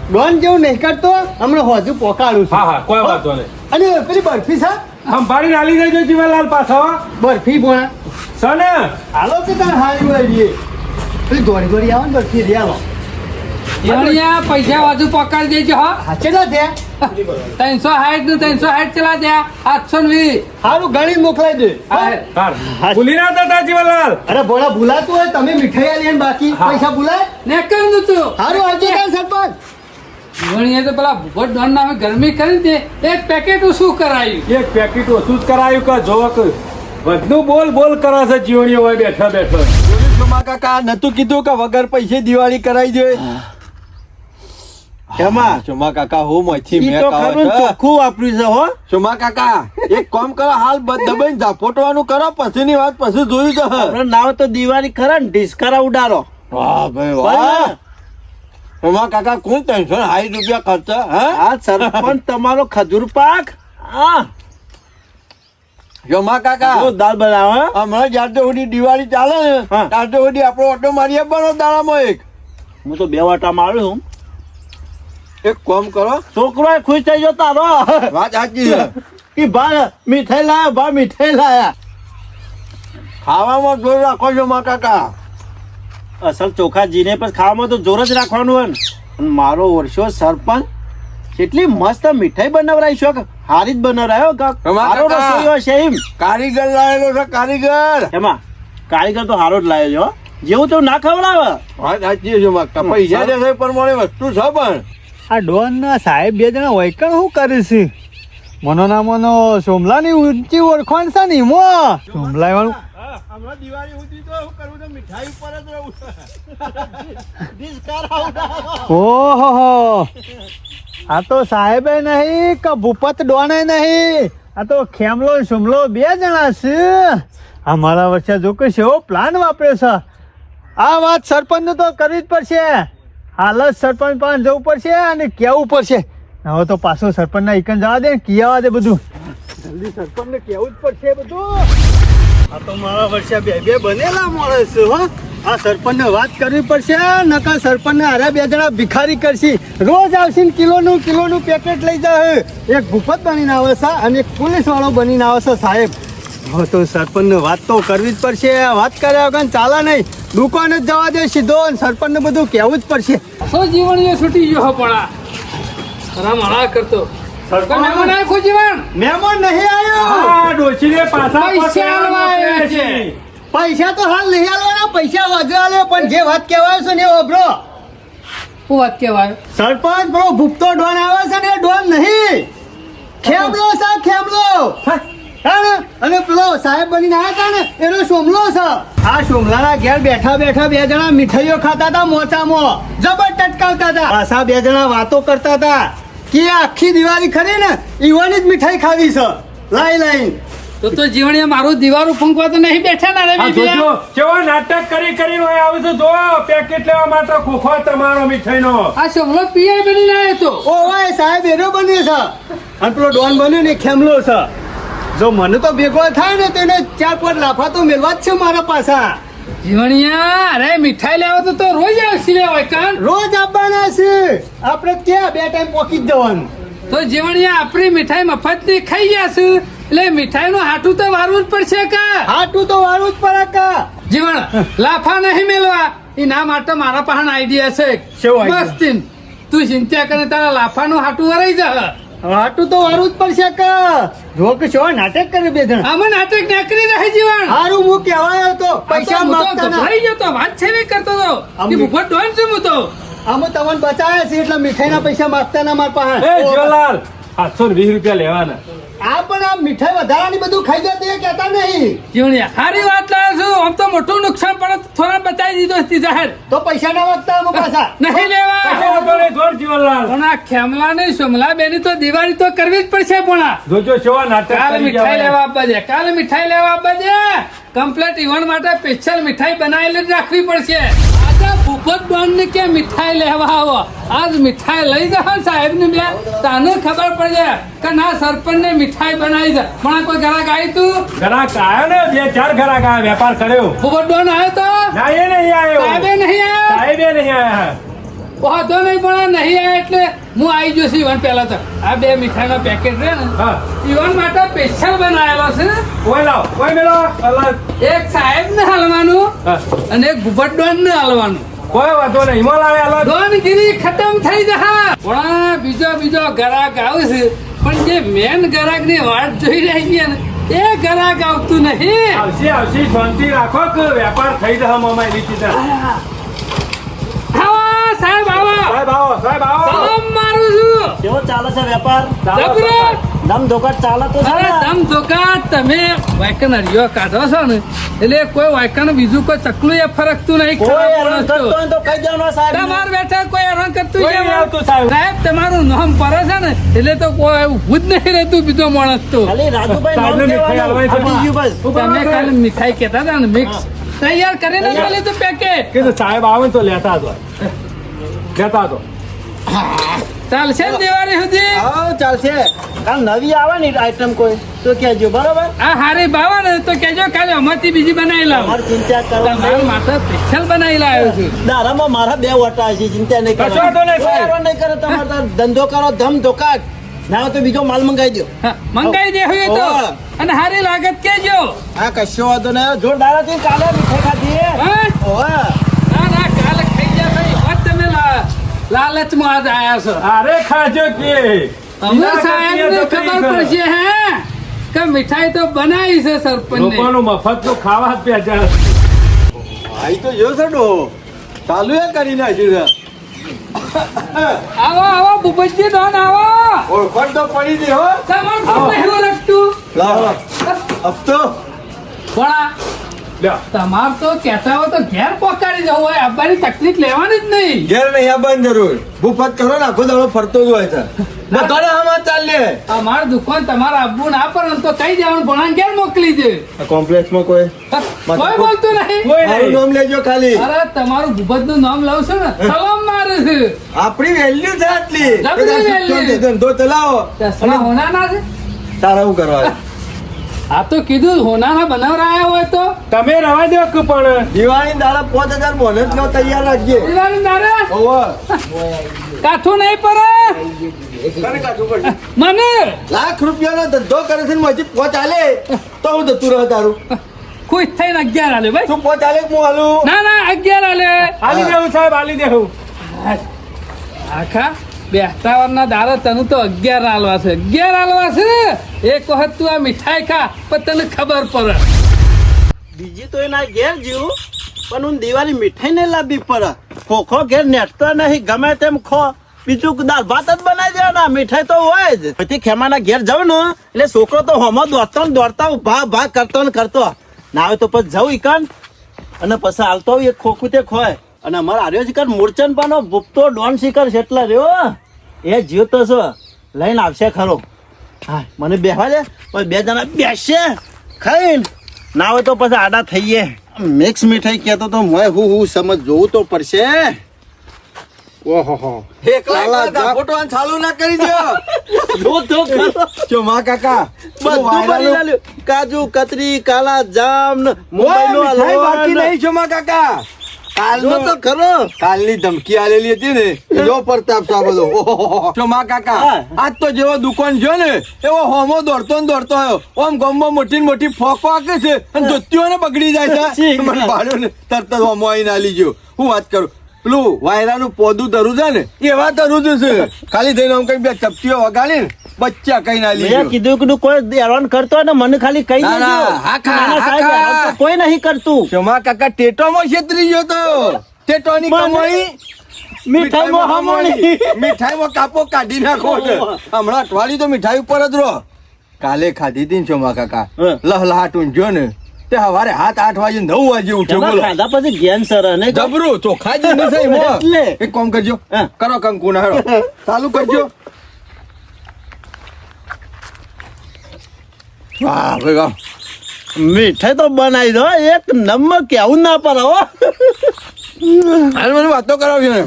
ડોન જેવું નહીં કરતો હમણાં હોજુ પોકાડું છું હા હા કોઈ વાંધો નહીં અને પેલી બરફી છે સંભાળીને આલી દેજો જીવાલાલ પાછો બરફી ભણા સને હાલો કે તાર હારી હોય રહીએ પેલી દોડી દોડી આવે ને બરફી રે આલો જીવણીયા પૈસા વધુ પકડી દેજો હા હા કેટલા થયા 360 ને 360 ચલા દે 820 હારું ગણી મોકલાઈ દે તાર ભૂલી ના જતા જીવાલાલ અરે ભોળા ભૂલાતું હોય તમે મીઠાઈ આલી ને બાકી હા. પૈસા ભૂલાય ને કેમ તું હારું આવજો તાર સરપંચ જીવણીએ તો પેલા ભૂપત ડોન નામે ગરમી કરી દે એક પેકેટ શું કરાયું એક પેકેટ ઓછું જ કરાયું કે જો કે બધું બોલ બોલ કરે છે જીવણીઓ હોય બેઠા બેઠો સોમા કાકા નતું કીધું કે વગર પૈસે દિવાળી કરાવી દે એમાં સોમા કાકા હું મોથી ઈ મેં તો કહો ખરું છો. ચોખ્ખું વાપર્યું છે હો સોમા કાકા એક કામ કરો હાલ દબાઈને ઝાપોટવાનું કરો પછીની વાત પછી જોયું છે આપણા નાવ તો દિવાળી ખરા ને ઢીસકારા ઉડાડો વાહ ભાઈ બરાબર વાહ ને? સોમા કાકા કોણ 360 રૂપિયા ખર્ચા હે આ સરપંચ તમારો ખજૂર પાક હા સોમા કાકા દાળ બનાવે હમણાં જ્યાં સુધી દિવાળી ચાલે ને હા. ત્યાં સુધી આપણો ઓટો મારી આપવાનો દાડામાં એક હું તો બે વાટા માર્યું છું એક કામ કરો છોકરો ખુશ થઈ ગયો તારો વાત સાચી છે કે ભા મીઠાઈ લાયા ભા મીઠાઈ લાયા ખાવામાં જોર રાખો સોમા કાકા અસલ ચોખાજીને પણ ખાવામાં તો જોર જ રાખવાનું હોય ને અને મારો વર્ષો સરપંચ કેટલી મસ્ત મીઠાઈ બનાવરાઈ છો હારી જ બનાવરાયો તમારા હારો કાકા. રસોઈયો છે એમ કારીગર લાવેલો છે કારીગર એમાં કારીગર તો હારો જ લાવ્યો છે જેવું તેવું ના ખવડાવે વાત સાચી છે સોમા કાકા પૈસા દેશે એ પ્રમાણે વસ્તુ છે પણ આ ડોન ના સાહેબ બે જણા વૈકણ શું કરે છે મનો ના મનો સોમલાની ઊંચી ઓળખાણ છે ને મો સોમલા વાળું હમણાં દિવાળી સુધી તો શું કરવું છે મીઠાઈ ઉપર જ રહું ઓહો આ તો સાહેબે નહીં કે ભૂપત ડોને નહીં આ તો ખેમલો ને સુમલો બે જણા છે આ મારા વર્ષે જો કે એવો પ્લાન વાપર્યો છે આ વાત સરપંચ તો કરવી જ પડશે હાલ જ સરપંચ પાસે જવું પડશે અને કહેવું પડશે હવે તો પાછો સરપંચના ઇકન જવા દે ને કહેવા દે બધું જલ્દી સરપંચને કહેવું જ પડશે બધું આ તો મારા વર્ષે બે બે બનેલા માણસ છે હો આ સરપંચને વાત કરવી પડશે નકર સરપંચને હારે બે જણા ભિખારી કરશી રોજ આવશે ને કિલોનું પેકેટ લઈ જાય એક ભૂપત બનીને આવે છે અને એક પોલીસ વાળો બનીને આવે છે સાહેબ હવે તો સરપંચને વાત તો કરવી જ પડશે વાત કર્યા વગર ચાલે નહીં દુકાને જ જવા દે સીધો અને સરપંચને બધું કહેવું જ પડશે સો જીવણીઓ છૂટી ગયો પડા રામ હળા કરતો સરપંચ મહેમાન આવ્યો ખો જીવણ મહેમાન નહીં આવ્યો આ ડોશીને પાછા પૈસા આલવા આવ્યા છે. પૈસા તો હાલ નહીં આલવાના પૈસા વધુ આલે પણ જે વાત કહેવાય છે ને એ ઓભરો શું વાત કહેવાય સરપંચ પેલો ભૂપતો ડોન આવે છે ને એ ડોન નહીં ખેમલો છે ખેમલો અને પેલો સાહેબ બનીને આવ્યા હતા ને એનો સોમલો છે આ સોમલાના ઘેર બેઠા બેઠા બે જણા મીઠાઈઓ ખાતા હતા મોચામાં જબર ટટકાવતા હતા પાછા બે જણા વાતો કરતા હતા કે આ આખી દિવાળી ખરી ને ઈવાની જ મીઠાઈ ખાવી છે લાઈ તો જીવણીએ મારું દીવારું ફૂંકવા તો નહીં બેઠા ના રે આ બીબીયા. જોજો કેવો નાટક કરી હોય આવું તો જો પેકેટ લેવા માટે ખોખો તમારો મીઠાઈનો આ સમલો પીઆઈ બનીને આવ્યો તો ઓવાય સાહેબ એનો બન્યો છે અને પેલો ડોન બન્યો ને એ ખેમલો છે જો મને તો ભેગો થાય ને તો એને 4-5 લાફા તો મેળવા જ છે મારા પાછા જીવણિયા અરે મીઠાઈ લેવા તો રોજ આવશે લેવાય કાન રોજ આપવાના છે આપણે ક્યાં બે ટાઈમ પોકી જ જવાનું તો જીવણિયા આપણી મીઠાઈ મફત ની ખાઈ ગયા છે એટલે મીઠાઈ નું હાટું તો વારવું જ પડશે કા હાટું તો વાળું જ પડે કા જીવણ લાફા નહીં મેળવા એના માટે મારા પાસે આઈડિયા છે શું idea? મસ્તીન તું ચિંતા કરે તારા લાફાનું હાટું વરાઈ જા હાટું તો વાળું જ પડશે કા જો કે શું નાટક કરે બે જણા આમાં નાટક નાકરી રહે જીવણ હારું હું કહેવાયો તો પૈસા માંગતા ના ગભરાઈ ગયો તો વાત છે કરતો તો આમ કે ભૂપત ડોન છું હું તો આમાં તમને બચાયા છે એટલે મીઠાઈના પૈસા માંગતા ના મારા પાસે એ જીવલાલ 720 રૂપિયા લેવાના આ પણ પણ આ મીઠાઈ વધારાની બધું ખાઈ જાય તે કહેતા નહીં. જીવણિયા હારી વાત લાવ્યો છું આમ તો મોટું નુકસાન પણ થોડા બતાવી દીધો છે જાહેર તો પૈસા ના વાગતા અમુક પાછા. નહીં લેવા કશો વાંધો નહીં, જોર જીવનલાલ. પણ આ ખેમલા ને સોમલા બેની તો દિવાળી તો કરવી જ પડશે પણ જોજો કેવા નાટક કાલે કરી મીઠાઈ ગયા. લેવા આપવા દે કાલે મીઠાઈ લેવા આપવા દે કમ્પ્લેટ ઇવન્ટ માટે સ્પેશિયલ મીઠાઈ બનાવેલી જ રાખવી પડશે આજે ભૂપત બોન ને કે મીઠાઈ લેવા આવો આજ મીઠાઈ લઈ જાવ સાહેબ ને બે તને ખબર પડે કે ના સરપંચ ને મીઠાઈ બનાવી છે પણ કોઈ ગ્રાહક આવી તું ગ્રાહક આયો ને, 2-4 ગ્રાહક આયા, વેપાર કર્યો. ભૂપત બોન આવ્યો તો ના, એ નહીં આયો. સાહેબે નહીં આવ્યો સાહેબે નહીં આયા. વાંધો નહીં પણ નહીં આવ્યો એટલે હું આવી ગયો છું ઇવન પહેલા તો આ 2 મીઠાઈનો પેકેટ છે ને હા. ઇવન માટે સ્પેશિયલ બનાવેલો છે ઓય લાવ, ઓય મેલો, અલગ. એક સાહેબ ને હાલવાનું હા. અને એક ભૂપત ડોન ને હાલવાનું કોઈ વાંધો નહીં, હિમાલ આવે અલગ. ડોનગીરી ખતમ થઈ જશે પણ બીજો ગ્રાહક આવશે પણ જે મેન ગ્રાહક ની વાટ જોઈ રહી છે ને એ ગ્રાહક આવતું નહીં આવશે, આવશે, શાંતિ રાખો કે વેપાર થઈ જશે મામા એની ચિંતા. આવો સાહેબ આવો સાહેબ આવો, સાહેબ આવો. સલામ મારું છું કેવો ચાલે છે વેપાર? ચાલો, જબરો. ધમ ધોકાટ ચાલે તો છે અરે ને? તમ ધોકા તમે વાયકન હરિયો કાઢો છો ને એટલે કોઈ વાયકન બીજું કોઈ ચકલું એ ફરકતું નહીં કોઈ ખરાબ હેરાન માણસ કરતો તો. હોય તો કહી દેવાનો સાહેબ. તમાર બેઠા કોઈ હેરાન કરતું કોઈ છે નહીં આવતું સાહેબ. સાહેબ તમારું નામ પર છે ને એટલે તો કોઈ ઊભું જ નહીં રહેતું બીજો માણસ તો ખાલી રાજુભાઈ નામ સાહેબને મીઠાઈ કહેવાનું. હલવાઈ છે. આ બીજું બસ. તમે કાલે મીઠાઈ કહેતા હતા ને મિક્સ તૈયાર કરીને ચાલે તો પેકેટ કીધું સાહેબ આવે ને તો લેતા હતો, લેતા હતો. ચાલશે ને દિવાળી સુધી હા ચાલશે. કાલ નવી આવે ને આઈટમ કોઈ તો કહેજો બરોબર. આ હારી ભાવે ને તો કેજો કાલે અમારથી બીજી બનાવી લાવો તમારે ચિંતા તમારા કરવાની માટે સ્પેશિયલ બનાવી લાવ્યો છું દારામાં મારા 2 વટા છે, ચિંતા નહીં કશો વાંધો નહીં, કોઈ સાહેબ. હેરાન નહીં કરે. તમારે તાર ધંધો કરો ધમ ધોકાટ ના હોય તો બીજો માલ મંગાવી દો. હા, મંગાઈ દે હોય તો ઓવા. અને હારી લાગત કેજો હા કશો વાંધો નહીં. જોરદાર હતી કાલે મીઠાઈ ખાધી. હા ઓવા. ના કાલે ખાઈ ગયા ભાઈ વાત તમે લાલચમાં આજ આયા છો અરે ખાજો કે અમે સાહેબને ખબર પડશે હે કે મીઠાઈ તો બનાવી છે સરપંચ લોકોનું મફત તો ખાવા જ પેજા. આઈ તો જો છે ડો ચાલુ એ કરી નાખ્યું છે. આવો ભૂપતજી ડોન આવો ઓળખાણ તો પડી ગઈ હો. તમારું કોણ નહીં લગતું લાવો હપ્તો ભણા લ્યો. તમાર તો કહેતા હોય તો ઘેર પહોંચાડી જવું હોય આવવાની તકલીફ લેવાની જ નહીં ઘેર નહીં આવવાની જરૂર ભૂપત કરો ને આખો દાડો ફરતો જ હોય છે બધાને આમાં ચાલે. અમાર દુકાન તમારે આપવું ના પડે તો કઈ દેવાનું ભણા ઘેર મોકલી દે આ કોમ્પ્લેક્સમાં કોઈ કોઈ બોલતું નહીં કોઈ મારું નહીં. નામ લેજો ખાલી. અરે તમારું ભૂપત નું નામ લઉં છું ને સલામ મારે છે આપણી વેલ્યુ છે આટલી જબરી બધા value. સુખથી ધંધો ચલાવો ચશ્મા હોનાના છે તારા શું કરવા આ તો કીધું હોનાના બનાવરાયા હોય તો તમે રવા દો કે પણ દિવાળી દાડા 5000 બોનસ નો તૈયાર રાખજે. દિવાળી દારે ઓહો. કાઠું નહીં પડે કોને કાઢવું પડશે? મને લાખ રૂપિયાનો ધંધો કરે છે ને હજી પોચ આલે તો હું જતું રહે તારું. ખુશ થઈને 11 આલે ભાઈ તું પોચ આલે કે હું હાલું? ના 11 આલે આલી દેવું સાહેબ, આલી દેવું. આખા બેહતાવારના દાડા તને તો 11 આલવા છે 11 આલવા છે એક વખત તું આ મીઠાઈ ખા પણ તને ખબર પડે બીજી તો એના ઘેર જીવું પણ હું દિવાળી મીઠાઈ ને લાવવી પડે. ખોખો ઘેર નેટતો નહીં ગમે તેમ ખો બીજું દાળ ભાત જ બનાવી દેવાના મીઠાઈ તો હોય જ. પછી ખેમાના ઘેર જાઉં ને એટલે છોકરો તો હોમો દોડતો ને દોડતા ભા કરતો ને કરતો ના હોય તો પછી જવું ઈકન અને પછી હાલતો હોય એક ખોખું તે ખોય અને અમારે આર્યો શિકાર મૂર્છન પાનો ભૂપતો ડોન શિકાર જેટલા રહ્યો એ જીવ તો છો લઈને આવશે ખરો. હા મને બેહવા દે પછી 2 જણા બેસશે ખાઈને ના હોય તો પછી આડા થઈએ. મિક્સ મીઠાઈ કહેતો તો મોય હું સમજ જોવું તો પડશે. ઓહો એકલા એકલા ધાપોટવાનું ચાલુ ના કરી દો. જો તો ખરો. જો માં કાકા બધું ભરી લાલ્યું. કાજુ કતરી કાલા જામ ને મુંબઈનો મીઠાઈ બાકી હલવો નહીં છો માં કાકા. જો તો ખરો. કાલની ધમકી આલેલી હતી ને એનો પ્રતાપ સા બધો. ઓહોહો. જો માં કાકા હા. આજ તો જેવો દુકાન જો ને એવો હોમો દોડતો ને દોડતો આવ્યો. ઓમ ગામમાં મોટી ને મોટી ફોકો આકે છે અને જોતીઓ ને બગડી જાય છે. શી મને ભાડ્યો ને તરત જ હોમો આવીને આલી ગયો. હું વાત કરું પેલું વાયરાનું પોદું ધરું છે ને એવા ધરું જ છે. ખાલી થઈને આમ કઈ બે ચપટીઓ વગાડી ને બચ્ચા કઈ ના મેં લીધું. કીધું કોઈ હેરાન કરતો હોય ને મને ખાલી કહી ના, દેજો. ના, હાખા, નાના સાહેબ, હાખા. હેરાન તો કોઈ નહીં કરતું. શોમા કાકા ટેટોમાં છેતરી ગયો તો ટેટોની મને કમાણી મીઠાઈમાં હમણી. મીઠાઈમાં કાપો કાઢી નાખો છે. હમણાં અઠવાડિયું તો મીઠાઈ ઉપર જ રહો. કાલે ખાધી હતી ને ચોમા કાકા હા. લહલાટ ઊંઘ્યો ને તે સવારે 7-8 વાગે 9 વાગે ઉઠ્યો એમાં બોલો ખાધા પછી ગેન સર અને જબરું ચોખા જ નહીં થઈ મોં. એટલે. એક કામ કરજો હા. કરો કંકુ ના હેડો ચાલુ કરજો વાહ ભાઈ વાહ મીઠાઈ તો બનાવી દો એક નંબર કેવું ના પર હો હાલ મને વાતો કરાવજો ને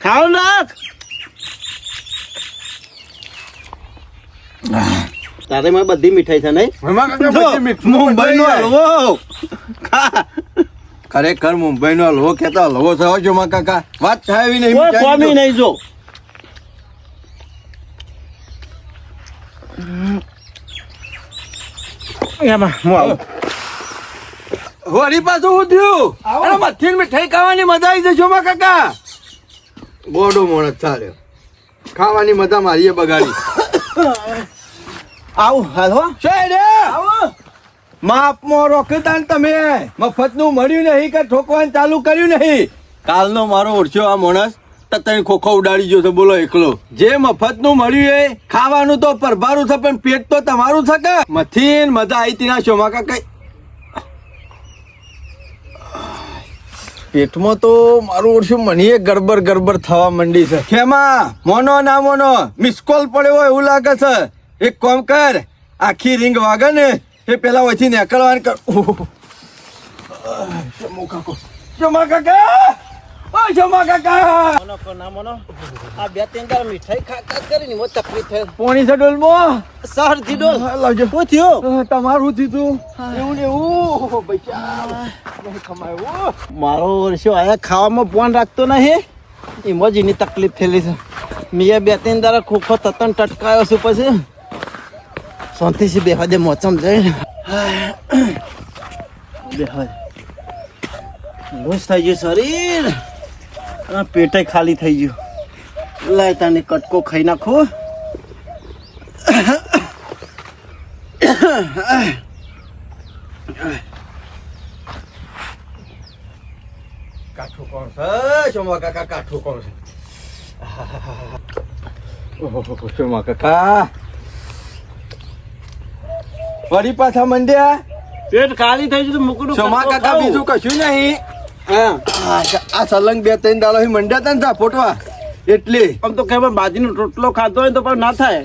ખાવ નાખ તારે માં બધી મીઠાઈ છે નહીં એમાં કાકા પછી મીઠું મુંબઈ નો બંધાઈ જાય. હલવો ખા ખરેખર મુંબઈ નો હલવો કેતા હલવો થયો છો માં કાકા વાત થાય એવી નહીં કોઈ કોમી નહીં જો એમાં હું આવું વળી પાછું શું થયું અરે મથીન મીઠાઈ ખાવાની મજા આવી જશો માં કાકા ગોડો મોણસ ચાલ્યો ખાવાની મજા મારીએ બગાડી આવું હાલ હો છે રે માપમાં રોકતા ને તમે મફતનું મળ્યું નહીં કે ઠોકવાનું ચાલુ કર્યું નહીં કાલનો મારો ઓળખ્યો આ માણસ તો તને ખોખો ઉડાડી ગયો છે બોલો એકલો જે મફતનું મળ્યું એ ખાવાનું તો પરભારું છે પણ પેટ તો તમારું છે કે મથીન મજા આવી તી ના શોમાં કાકા પેટમાં તો મારું ઓળખ્યું મને ગડબડ ગડબડ થવા માંડી છે ખેમા મોનો ના મોનો મિસકોલ પડ્યો હોય એવું લાગે છે એક કામ કર આખી રીંગ વાગે ને એ પેલા વચ્ચે નીકળવાનું કર જમા કાકા ઓ જમા કાકા મોનો કો ના મોનો આ બે ત્રણ દાળ મીઠાઈ ખા કરીને મો તકલીફ થઈ પોણી છે ડોલમાં સહર થી ડોલ લાવજો શું થયું તમારું થયું એવું ને એવું બચ્ચા કમાયું મારો વર્ષો આયા ખાવામાં ફોન રાખતો નહીં એમાં જ એની તકલીફ થયેલી છે મેં બે ત્રણ દાડા ખોખો તતન ટટકાયો છું પછી શાંતિથી બેહવા દે મોચમ જઈને બેહવા દે લોસ થઈ ગયું શરીર પેટે ખાલી થઈ ગયું લાય તાને કટકો ખાઈ નાખો કાઠું કોણ છે શોમા કાકા કાઠું કોણ છે ઓહો શોમા કાકા વળી પાછા મંડ્યા પેટ ખાલી થઈ ગયું મૂકડું શોમા કાકા બીજું કશું નહીં આ સલંગ 2-3 દાડો મંડ્યા હતા ને તા ફોટવા એટલે આમ તો કે બાજીનો રોટલો ખાધો હોય તો પણ ના થાય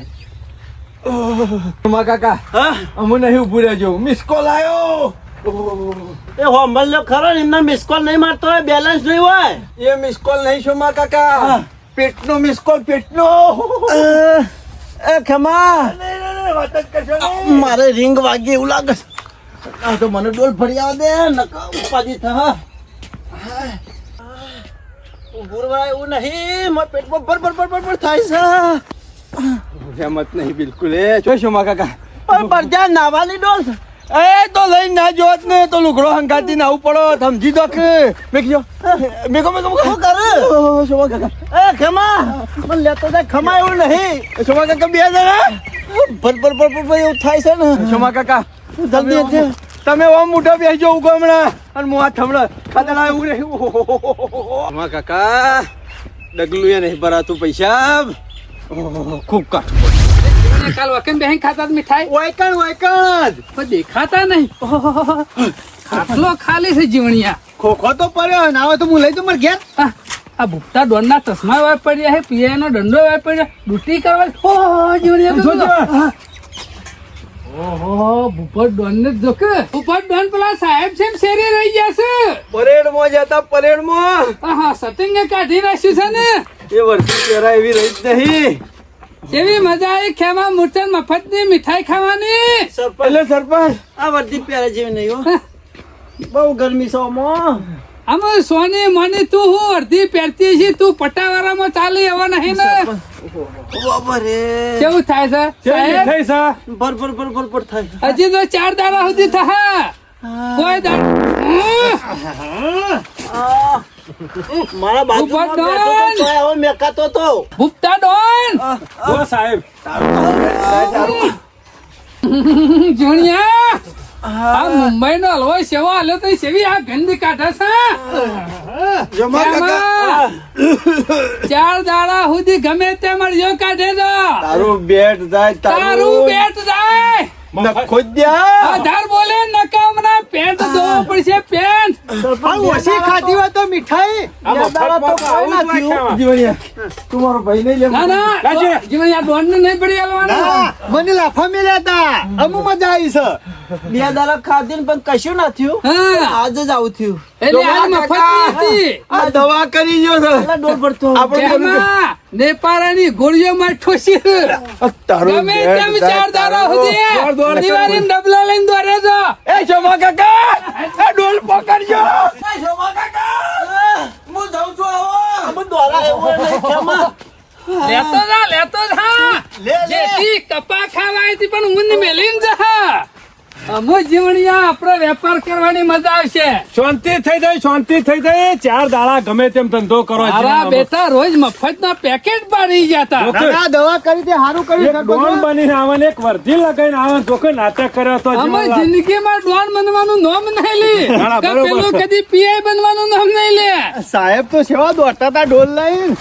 શોમા કાકા હા અમુ નહીં ઉભું રહેજો મિસ કોલ આવ્યો એ હોમલ લો ખરો ને એમના મિસ કોલ નહીં મારતો હોય બેલેન્સ નહીં હોય એ મિસ કોલ નહીં શોમા કાકા પેટનો મિસ કોલ પેટનો એ ખમા વાત જ કરશો નહીં. મારે રિંગ વાગી એવું લાગે છે. આ તો મને ડોલ ફરી આવા દે નકા ઉપાધી થા ગુરવા એવું નહીં મારા પેટમાં બર થાય છે હેમત નહીં બિલકુલ એ જો શોમા કાકા પણ પરજા નાવાની ડોલ છે. એ તો લઈને ના જોત ને તો લુગડો હંગાતી ના આવું પડો સમજી દો કે મેકજો મેકો શું કરે શોમા કાકા એ ખમા મને લેતો જાય ખમા એવું નહીં શોમા કાકા બે જણા બર એવું થાય છે ને શોમા કાકા જલ્દી છે તમે ઓમ મોઢા બેસજો ઉગો હમણાં અને હું આ થમણા ખાતા એવું નહીં શોમા કાકા ડગલું એ નહીં ભરાતું પૈસા ખૂબ કાઠું કાલ વકન બેહીન ખાતા હતા મીઠાઈ વાયકણ જ પણ દેખાતા નહીં આટલો ખાલી છે જીવણિયા ખોખો તો પડ્યો ના હોય તો હું લઈ દઉં મારે ઘેર આ ભૂપતા ડોનના ચશ્મા વાય પડ્યા છે પિયાનો દંડો વાય પડ્યા ડૂટી કરવા ઓહો જીવણિયા ઓહો ભૂપત ડોન ને જ જોકે ભૂપત ડોન પેલા સાહેબ છે ને શેરી રહી ગયા છે પરેડમાં જતા પરેડમાં હા સતિંગે કાઢી નાખ્યું છે ને એ વર્ષી પહેરા એવી રહી જ નહીં કેવી મજા આવી ખેમા મૂર્તન મફત ની મીઠાઈ ખાવાની એટલે સરપંચ આ વર્દી પહેરે જેવી નહીં હો બહુ ગરમી છે ઓમો આમાં સોની મોની તું હું અડધી પહેરતી છે તું પટાવાળામાં ચાલી એવા નહીં ને બાબા રે કેવું થાય છે સાહેબ? થઈ છે ભર થાય હજી તો 4 દાડા સુધી થા કોઈ મારા ભૂપત ડોન! બાજુ મેકાતો તો ભૂપતા ડોન જો સાહેબ જુણિયા આ મુંબઈ નો હલવો સેવો હાલ્યો તો સેવી આ ગંદી કાઢે છે જમા કાકા એમાં 4 દાડા સુધી ગમે તે મળ્યો કાઢે તો તારું બેટ જાય તારું બેટ જાય ખોદ્યા આધાર બોલે નકામના પેન્ટ ધોવો પડશે પેન્ટ પણ ઓછી ખાધી હોય તો મીઠાઈ આ મફતમાં તો આવું જ હોય છે. જીવણિયા તું મારો ભાઈ નહીં લે ના ના કાઢજે. જીવન આ ડોન નહીં પડી આલવાનું ના, મને લાફા મેલ્યા હતા અમુ મજા આવી છે 2 દાડા ખાધીને પણ કશું ના થયું હા આજે જ આવું થયું એટલે આ મફત નથી આ દવા કરી જો છે એટલા ડોલ પડતો આપણે એમાં નેપાળાની ગોળીઓ માં ઠોસી તારું ગમે બેટ તેમ જાય, 4 દાડા તારું. સુધી દોડ. દિવાળી ડબલા લઈને દોરે છો એ જમા કાકા આ ડોલ પકડજો જમા કાકા હું જાઉં છું આવો અમે દોરા એવું નહીં ખેમા. લેતો જા જેથી કપા ખાવાય થી પણ ઊંઘ મેલીને જા અમો જીવણિયા આપણો વેપાર કરવાની મજા આવશે શાંતિ થઈ જાય 4 દાડા ગમે તેમ ધંધો કરો મારા જીવનમાં. બેટા રોજ મફતના પેકેટ પાડી ગયા હતા જો. ના, દવા કરી તે સારું કર્યું એક ડોન બનીને આવન એક વર્ધી લગાઈને આવન તો કોઈ નાટક કર્યો તો અમે જીવનમાં. જિંદગીમાં ડોન બનવાનું નામ નહીં લે ના, કે બરોબર. પેલું કદી પીઆઈ બનવાનું નામ નહીં લે સાહેબ તો સેવા દોડતા હતા ડોલ લઈને